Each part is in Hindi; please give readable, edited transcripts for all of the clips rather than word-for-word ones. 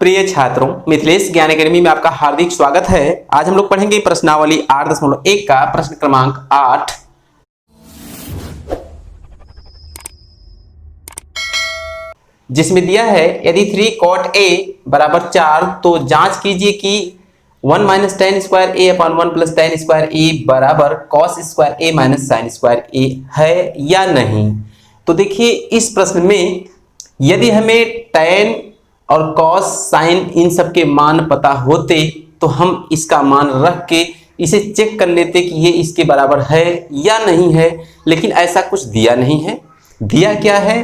प्रिय छात्रों, मिथिलेश ज्ञान एकेडमी में आपका हार्दिक स्वागत है। आज हम लोग पढ़ेंगे प्रश्नावली 8.1 का प्रश्न क्रमांक 8, जिसमें दिया है यदि 3 cot a बराबर 4 तो जांच कीजिए कि 1 minus tan square a upon 1 plus tan square a बराबर cos square a minus sin square a है या नहीं। तो देखिए, इस प्रश्न में यदि हमें tan और cos sin इन सब के मान पता होते तो हम इसका मान रख के इसे चेक कर लेते कि ये इसके बराबर है या नहीं है, लेकिन ऐसा कुछ दिया नहीं है। दिया क्या है?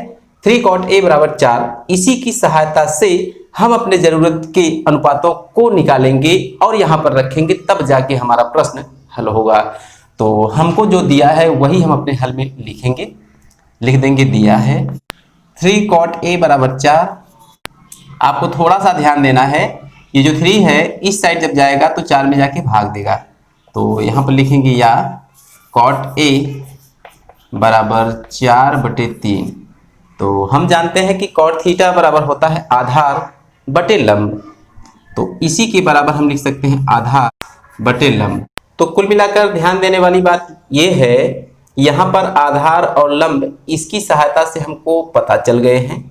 3 cot a बराबर 4। इसी की सहायता से हम अपने जरूरत के अनुपातों को निकालेंगे और यहाँ पर रखेंगे, तब जाके हमारा प्रश्न हल होगा। तो हमको जो दिया है वही हम अपने हल में लिखेंगे, लिख देंगे। दिया है 3 cot a बराबर 4। आपको थोड़ा सा ध्यान देना है, ये जो 3 है इस साइड जब जाएगा तो 4 में जाके भाग देगा। तो यहाँ पर लिखेंगे या cot a बराबर 4/3। तो हम जानते हैं कि cot थीटा बराबर होता है आधार बटे लंब, तो इसी के बराबर हम लिख सकते हैं आधार बटे लंब। तो कुल मिलाकर ध्यान देने वाली बात ये है, यहाँ पर आधार और लंब इसकी सहायता से हमको पता चल गए हैं।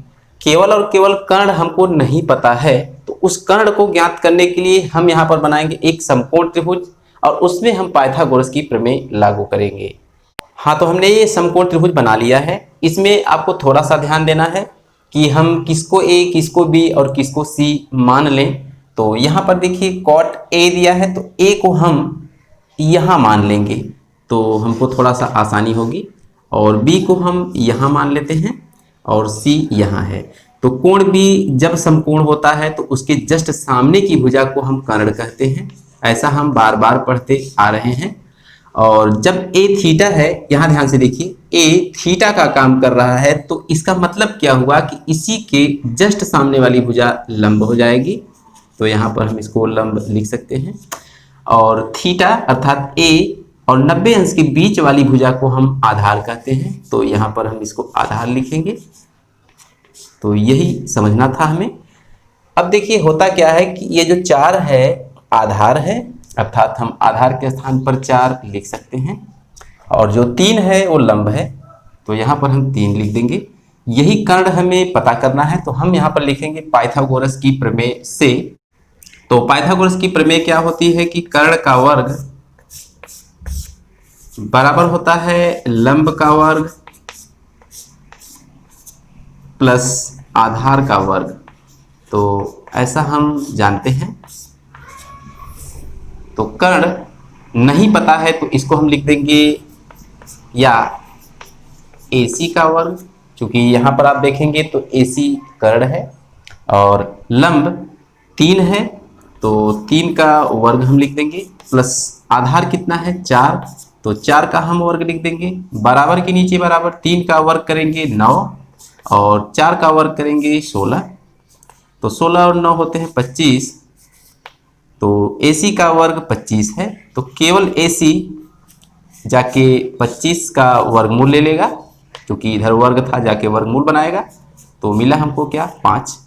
केवल और केवल कर्ण हमको नहीं पता है, तो उस कर्ण को ज्ञात करने के लिए हम यहाँ पर बनाएंगे एक समकोण त्रिभुज और उसमें हम पाइथागोरस की प्रमेय लागू करेंगे। हाँ, तो हमने ये समकोण त्रिभुज बना लिया है। इसमें आपको थोड़ा सा ध्यान देना है कि हम किसको a, किसको b और किसको c मान लें। तो यहाँ पर देखिए cot a दिया है, तो a को हम यहाँ मान लेंगे तो हमको थोड़ा सा आसानी होगी, और b को हम यहाँ मान लेते हैं और c यहाँ है। तो कोण भी जब समकोण होता है तो उसके जस्ट सामने की भुजा को हम कर्ण कहते हैं। ऐसा हम बार बार पढ़ते आ रहे हैं। और जब a थीटा है, यहाँ ध्यान से देखिए, a थीटा का काम कर रहा है, तो इसका मतलब क्या हुआ कि इसी के जस्ट सामने वाली भुजा लंब हो जाएगी। तो यहाँ पर हम इसको लंब लिख सकते हैं। और थीटा अर्थात a और 90 अंश के बीच वाली भुजा को हम आधार कहते हैं, तो यहाँ पर हम इसको आधार लिखेंगे। तो यही समझना था हमें। अब देखिए होता क्या है कि ये जो 4 है आधार है, अर्थात हम आधार के स्थान पर 4 लिख सकते हैं, और जो 3 है वो लंब है, तो यहाँ पर हम 3 लिख देंगे। यही कर्ण हमें पता करना है, तो हम यहाँ पर लिखेंगे पाइथागोरस की प्रमेय से। तो पाइथागोरस की प्रमेय क्या होती है कि कर्ण का वर्ग बराबर होता है लंब का वर्ग प्लस आधार का वर्ग। तो ऐसा हम जानते हैं। तो कर्ण नहीं पता है तो इसको हम लिख देंगे या AC का वर्ग, क्योंकि यहाँ पर आप देखेंगे तो AC कर्ण है, और लंब 3 है तो 3 का वर्ग हम लिख देंगे, प्लस आधार कितना है 4, तो 4 का हम वर्ग लिख देंगे। बराबर के नीचे बराबर 3 का वर्ग करेंगे 9 और 4 का वर्ग करेंगे 16, तो 16 और 9 होते हैं 25। तो AC का वर्ग 25 है, तो केवल AC जाके 25 का वर्गमूल ले लेगा, क्योंकि इधर वर्ग था जाके वर्गमूल बनाएगा। तो मिला हमको क्या 5।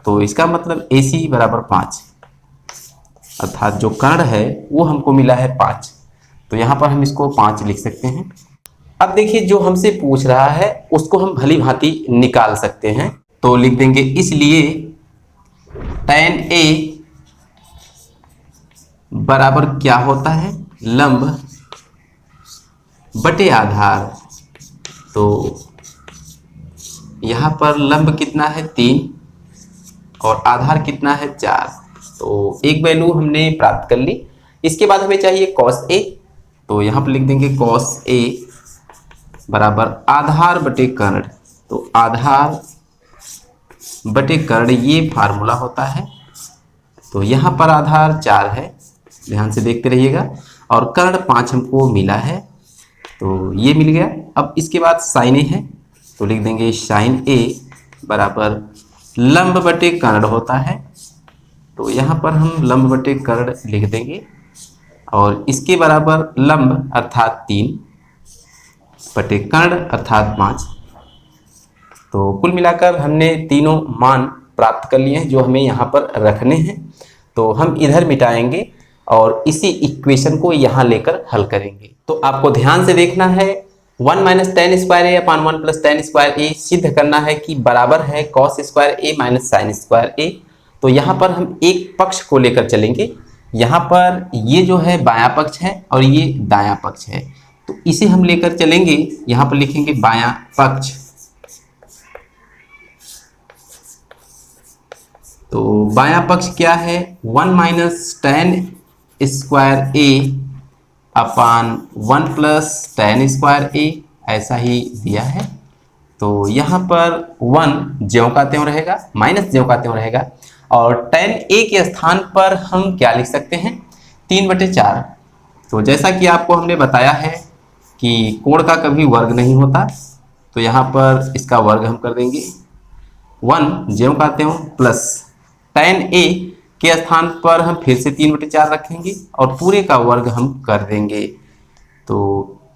तो इसका मतलब AC बराबर 5, अर्थात जो कर्ण है वो हमको मिला है 5। तो यहाँ पर हम इसको 5 लिख सकते हैं। अब देखिए जो हमसे पूछ रहा है उसको हम भली भांति निकाल सकते हैं। तो लिख देंगे इसलिए tan a बराबर क्या होता है लंब बटे आधार। तो यहाँ पर लंब कितना है 3 और आधार कितना है 4, तो एक वैल्यू हमने प्राप्त कर ली। इसके बाद हमें चाहिए cos a, तो यहाँ पर लिख देंगे cos a बराबर आधार बटे कर्ण। तो आधार बटे कर्ण ये फार्मूला होता है। तो यहाँ पर आधार 4 है, ध्यान से देखते रहिएगा, और कर्ण 5 हमको मिला है, तो ये मिल गया। अब इसके बाद sin a है, तो लिख देंगे sin a बराबर लंब बटे कर्ण होता है। तो यहाँ पर हम लंब बटे कर्ण लिख देंगे, और इसके बराबर लंब अर्थात 3 बटे कर्ण अर्थात 5। तो कुल मिलाकर हमने तीनों मान प्राप्त कर लिए हैं जो हमें यहाँ पर रखने हैं। तो हम इधर मिटाएंगे और इसी इक्वेशन को यहाँ लेकर हल करेंगे। तो आपको ध्यान से देखना है, 1 माइनस टेन स्क्वायर ए अपॉन 1 प्लस टेन स्क्वायर ए सिद्ध करना है कि बराबर है कॉस स्क्वायर ए माइनस साइन स्क्वायर ए। तो यहाँ पर हम एक पक्ष को लेकर चलेंगे। यहाँ पर ये जो है बायां पक्ष है और ये दायां पक्ष है, तो इसे हम लेकर चलेंगे। यहाँ पर लिखेंगे बायां पक्ष। तो बायां पक्ष क्या है, 1 माइनस टेन स्क्वायर ए अपान 1 प्लस टेन स्क्वायर ए, ऐसा ही दिया है। तो यहाँ पर 1 ज्यों का त्यों रहेगा, माइनस ज्यों का त्यों रहेगा, और tan a के स्थान पर हम क्या लिख सकते हैं, 3/4। तो जैसा कि आपको हमने बताया है कि कोण का कभी वर्ग नहीं होता, तो यहाँ पर इसका वर्ग हम कर देंगे 1 ज्यों का त्यों प्लस tan a के स्थान पर हम फिर से 3/4 रखेंगे और पूरे का वर्ग हम कर देंगे। तो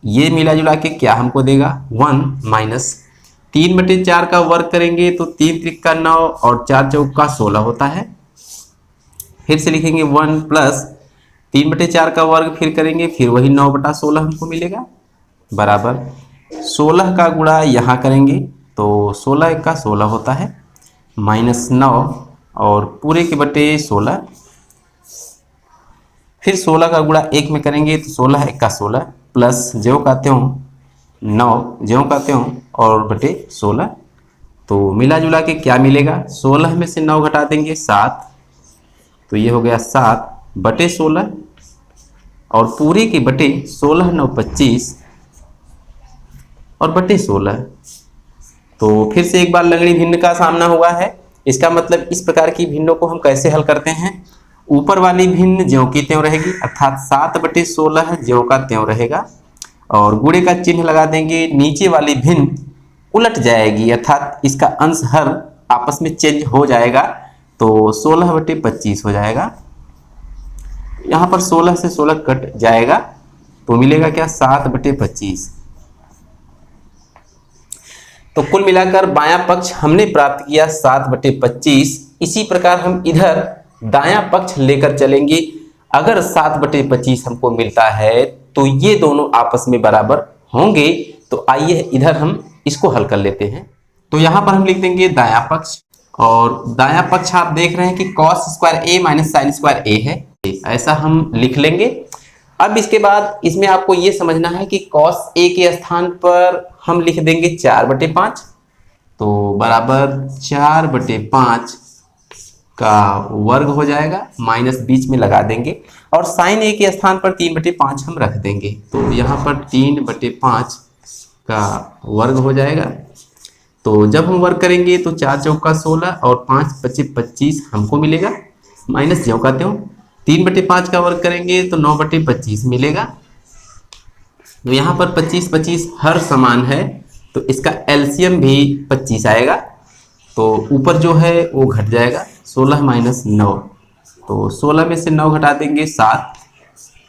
ये मिला जुला के क्या हमको देगा, 1 माइनस 3/4 का वर्ग करेंगे तो 3 त्रिक 9 और 4 चौक 16 होता है। फिर से लिखेंगे 1 प्लस 3/4 का वर्ग फिर करेंगे, फिर वही 9/16 हमको मिलेगा, बराबर 16 का गुणा यहाँ करेंगे तो 16 1 का 16 होता है, माइनस 9 और पूरे के बटे 16, फिर 16 का गुणा 1 में करेंगे तो 16 1 का 16 प्लस ज्यों का त्यों 9 ज्यों का त्यों और बटे 16। तो मिला जुला के क्या मिलेगा, 16 में से 9 घटा देंगे 7, तो ये हो गया 7 बटे 16 और पूरे के बटे 16 9 25 और बटे 16। तो फिर से एक बार लंगड़ी भिन्न का सामना हुआ है। इसका मतलब इस प्रकार की भिन्नों को हम कैसे हल करते हैं, ऊपर वाली भिन्न ज्यों की त्यों रहेगी, अर्थात 7/16 ज्यों का त्यों रहेगा और गुणे का चिन्ह लगा देंगे। नीचे वाली भिन्न उलट जाएगी, अर्थात इसका अंश हर आपस में चेंज हो जाएगा, तो 16/25 हो जाएगा। यहाँ पर 16 से 16 कट जाएगा तो मिलेगा क्या, 7/25। तो कुल मिलाकर बायां पक्ष हमने प्राप्त किया 7/25। इसी प्रकार हम इधर दायां पक्ष लेकर चलेंगे। अगर 7/25 हमको मिलता है तो ये दोनों आपस में बराबर होंगे। तो आइए इधर हम इसको हल कर लेते हैं। तो यहाँ पर हम लिख देंगे दायां पक्ष, और दायां पक्ष आप देख रहे हैं कि cos square a minus sine square a है, ऐसा हम लिख लेंगे। अब इसके बाद इसमें आपको ये समझना है कि cos a के स्थान पर हम लिख देंगे 4/5, तो बराबर 4/5 का वर्ग हो जाएगा, माइनस बीच में लगा देंगे और साइन ए के स्थान पर 3/5 हम रख देंगे। तो यहाँ पर 3/5 का वर्ग हो जाएगा। तो जब हम वर्ग करेंगे तो 4 चौक 16 और 5 × 25 हमको मिलेगा, माइनस ज्यों का त्यों 3/5 का वर्ग करेंगे तो 9/25 मिलेगा। तो यहाँ पर 25 हर समान है, तो इसका एलसीएम भी 25 आएगा। तो ऊपर जो है वो घट जाएगा, 16 माइनस 9, तो 16 में से 9 घटा देंगे 7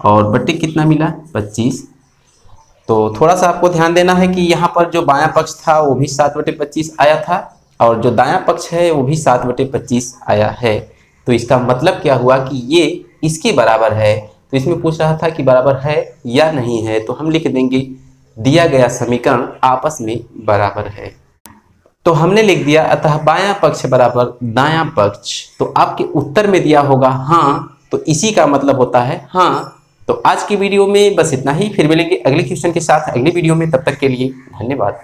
और बट्टे कितना मिला, 25। तो थोड़ा सा आपको ध्यान देना है कि यहाँ पर जो बायां पक्ष था वो भी 7/25 आया था और जो दायां पक्ष है वो भी 7/25 आया है। तो इसका मतलब क्या हुआ कि ये इसके बराबर है। तो इसमें पूछ रहा था कि बराबर है या नहीं है, तो हम लिख देंगे दिया गया समीकरण आपस में बराबर है। तो हमने लिख दिया, अतः बायां पक्ष बराबर दायां पक्ष। तो आपके उत्तर में दिया होगा हाँ, तो इसी का मतलब होता है हाँ। तो आज की वीडियो में बस इतना ही, फिर मिलेंगे अगले क्वेश्चन के साथ अगली वीडियो में। तब तक के लिए धन्यवाद।